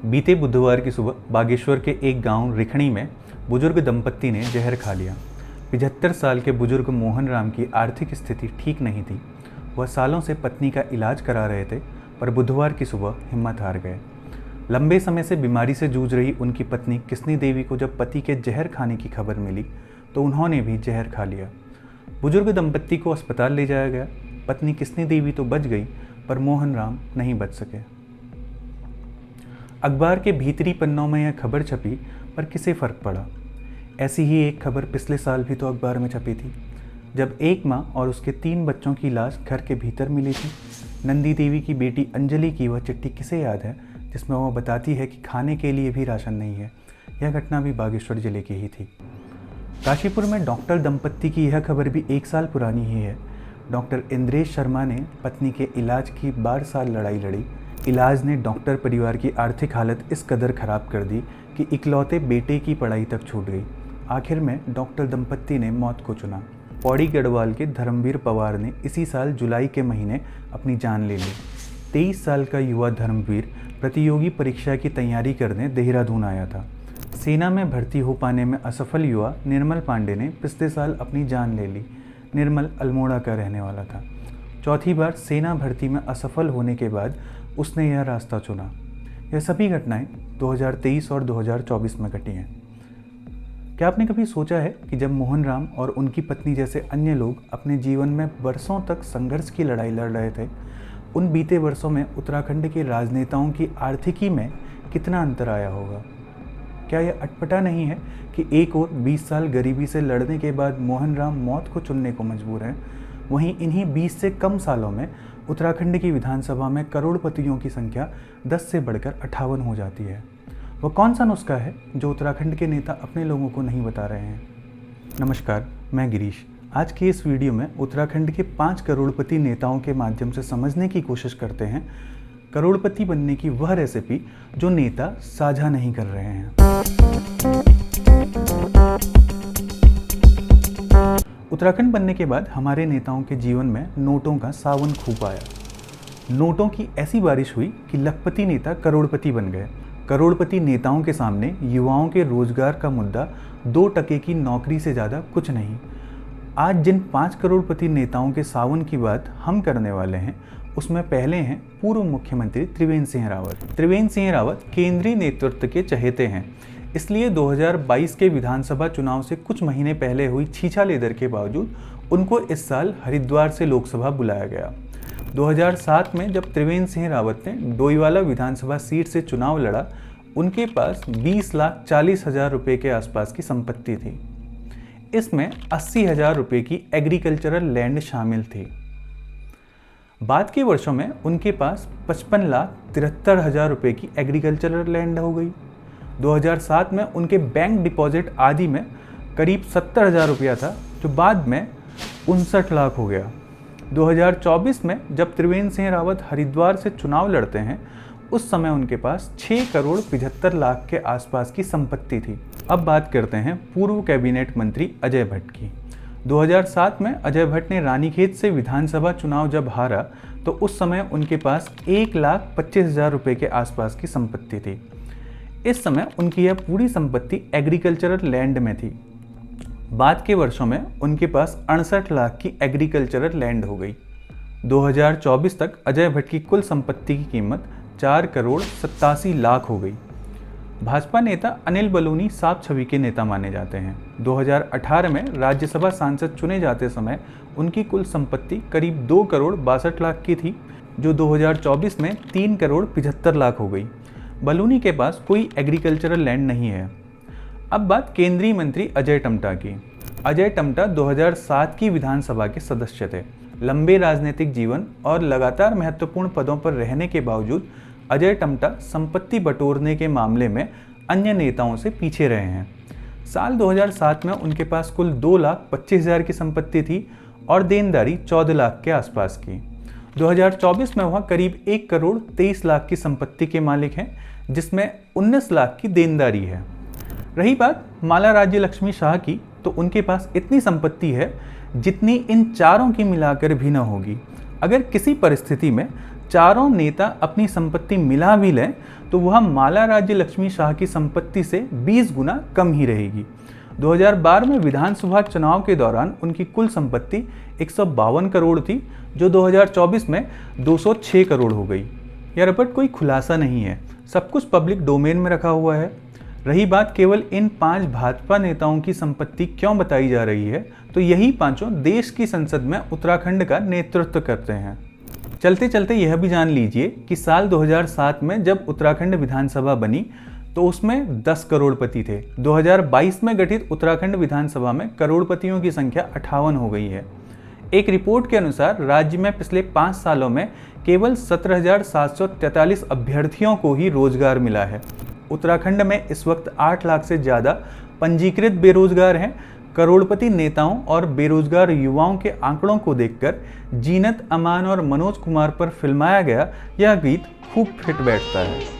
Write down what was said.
बीते बुधवार की सुबह बागेश्वर के एक गांव रिखणी में बुजुर्ग दंपत्ति ने जहर खा लिया। 75 साल के बुजुर्ग मोहन राम की आर्थिक स्थिति ठीक नहीं थी। वह सालों से पत्नी का इलाज करा रहे थे, पर बुधवार की सुबह हिम्मत हार गए। लंबे समय से बीमारी से जूझ रही उनकी पत्नी किसनी देवी को जब पति के जहर खाने की खबर मिली तो उन्होंने भी जहर खा लिया। बुजुर्ग दंपत्ति को अस्पताल ले जाया गया। पत्नी किसनी देवी तो बच गई, पर मोहन राम नहीं बच सके। अखबार के भीतरी पन्नों में यह खबर छपी, पर किसे फ़र्क पड़ा। ऐसी ही एक खबर पिछले साल भी तो अखबार में छपी थी, जब एक माँ और उसके 3 बच्चों की लाश घर के भीतर मिली थी। नंदी देवी की बेटी अंजलि की वह चिट्ठी किसे याद है, जिसमें वह बताती है कि खाने के लिए भी राशन नहीं है। यह घटना भी बागेश्वर जिले की ही थी। काशीपुर में डॉक्टर दंपत्ति की यह खबर भी 1 साल पुरानी ही है। डॉक्टर इंद्रेश शर्मा ने पत्नी के इलाज की 12 साल लड़ाई लड़ी। इलाज ने डॉक्टर परिवार की आर्थिक हालत इस कदर ख़राब कर दी कि इकलौते बेटे की पढ़ाई तक छूट गई। आखिर में डॉक्टर दंपत्ति ने मौत को चुना। पौड़ी गढ़वाल के धर्मवीर पवार ने इसी साल जुलाई के महीने अपनी जान ले ली। 23 साल का युवा धर्मवीर प्रतियोगी परीक्षा की तैयारी करने देहरादून आया था। सेना में भर्ती हो पाने में असफल युवा निर्मल पांडे ने पिछले साल अपनी जान ले ली। निर्मल अल्मोड़ा का रहने वाला था। चौथी बार सेना भर्ती में असफल होने के बाद उसने यह रास्ता चुना। यह सभी घटनाएं 2023 और 2024 में घटी हैं। क्या आपने कभी सोचा है कि जब मोहन राम और उनकी पत्नी जैसे अन्य लोग अपने जीवन में वर्षों तक संघर्ष की लड़ाई लड़ रहे थे, उन बीते वर्षों में उत्तराखंड के राजनेताओं की आर्थिकी में कितना अंतर आया होगा। क्या यह अटपटा नहीं है कि एक और 20 साल गरीबी से लड़ने के बाद मोहन राम मौत को चुनने को मजबूर हैं, वहीं इन्हीं 20 से कम सालों में उत्तराखंड की विधानसभा में करोड़पतियों की संख्या 10 से बढ़कर 58 हो जाती है। वह कौन सा नुस्खा है जो उत्तराखंड के नेता अपने लोगों को नहीं बता रहे हैं। नमस्कार, मैं गिरीश। आज के इस वीडियो में उत्तराखंड के 5 करोड़पति नेताओं के माध्यम से समझने की कोशिश करते हैं करोड़पति बनने की वह रेसिपी जो नेता साझा नहीं कर रहे हैं। उत्तराखंड बनने के बाद हमारे नेताओं के जीवन में नोटों का सावन खूब आया। नोटों की ऐसी बारिश हुई कि लखपति नेता करोड़पति बन गए। करोड़पति नेताओं के सामने युवाओं के रोजगार का मुद्दा 2 टके की नौकरी से ज़्यादा कुछ नहीं। आज जिन 5 करोड़पति नेताओं के सावन की बात हम करने वाले हैं, उसमें पहले हैं पूर्व मुख्यमंत्री त्रिवेंद्र सिंह रावत। त्रिवेंद्र सिंह रावत केंद्रीय नेतृत्व के चहेते हैं, इसलिए 2022 के विधानसभा चुनाव से कुछ महीने पहले हुई छीछालेदर के बावजूद उनको इस साल हरिद्वार से लोकसभा बुलाया गया। 2007 में जब त्रिवेंद्र सिंह रावत ने डोईवाला विधानसभा सीट से चुनाव लड़ा, उनके पास 20,40,000 रुपये के आसपास की संपत्ति थी। इसमें 80,000 रुपये की एग्रीकल्चरल लैंड शामिल थी। बाद के वर्षों में उनके पास 55,73,000 रुपये की एग्रीकल्चरल लैंड हो गई। 2007 में उनके बैंक डिपॉजिट आदि में करीब 70,000 रुपया था, जो बाद में 59 लाख हो गया। 2024 में जब त्रिवेंद्र सिंह रावत हरिद्वार से चुनाव लड़ते हैं, उस समय उनके पास 6 करोड़ 75 लाख के आसपास की संपत्ति थी। अब बात करते हैं पूर्व कैबिनेट मंत्री अजय भट्ट की। 2007 में अजय भट्ट ने रानीखेत से विधानसभा चुनाव जब हारा, तो उस समय उनके पास 1,25,000 रुपये के आसपास की संपत्ति थी। इस समय उनकी यह पूरी संपत्ति एग्रीकल्चरल लैंड में थी। बाद के वर्षों में उनके पास 68 लाख की एग्रीकल्चरल लैंड हो गई। 2024 तक अजय भट्ट की कुल संपत्ति की कीमत 4 करोड़ 87 लाख हो गई। भाजपा नेता अनिल बलूनी साफ छवि के नेता माने जाते हैं। 2018 में राज्यसभा सांसद चुने जाते समय उनकी कुल संपत्ति करीब 2 करोड़ 62 लाख की थी, जो 2024 में 3 करोड़ 75 लाख हो गई। बलूनी के पास कोई एग्रीकल्चरल लैंड नहीं है। अब बात केंद्रीय मंत्री अजय टम्टा की। अजय टम्टा 2007 की विधानसभा के सदस्य थे। लंबे राजनीतिक जीवन और लगातार महत्वपूर्ण पदों पर रहने के बावजूद अजय टम्टा संपत्ति बटोरने के मामले में अन्य नेताओं से पीछे रहे हैं। साल 2007 में उनके पास कुल 2,25,000 की संपत्ति थी और देनदारी 14 लाख के आसपास की। 2024 में वह करीब 1 करोड़ 23 लाख की संपत्ति के मालिक हैं, जिसमें 19 लाख की देनदारी है। रही बात माला राज्य लक्ष्मी शाह की, तो उनके पास इतनी संपत्ति है जितनी इन चारों की मिलाकर भी न होगी। अगर किसी परिस्थिति में चारों नेता अपनी संपत्ति मिला भी लें तो वह माला राज्य लक्ष्मी शाह की संपत्ति से 20 गुना कम ही रहेगी। 2012 में विधानसभा चुनाव के दौरान उनकी कुल संपत्ति 152 करोड़ थी, जो 2024 में 206 करोड़ हो गई। यह रिपोर्ट कोई खुलासा नहीं है, सब कुछ पब्लिक डोमेन में रखा हुआ है। रही बात केवल इन 5 भाजपा नेताओं की संपत्ति क्यों बताई जा रही है, तो यही पांचों देश की संसद में उत्तराखंड का नेतृत्व करते हैं। चलते चलते यह भी जान लीजिए कि साल 2007 में जब उत्तराखंड विधानसभा बनी तो उसमें 10 करोड़पति थे। 2022 में गठित उत्तराखंड विधानसभा में करोड़पतियों की संख्या 58 हो गई है। एक रिपोर्ट के अनुसार राज्य में पिछले 5 सालों में केवल 17,743 अभ्यर्थियों को ही रोजगार मिला है। उत्तराखंड में इस वक्त 8 लाख से ज़्यादा पंजीकृत बेरोजगार हैं। करोड़पति नेताओं और बेरोजगार युवाओं के आंकड़ों को देखकर जीनत अमान और मनोज कुमार पर फिल्माया गया यह गीत खूब फिट बैठता है।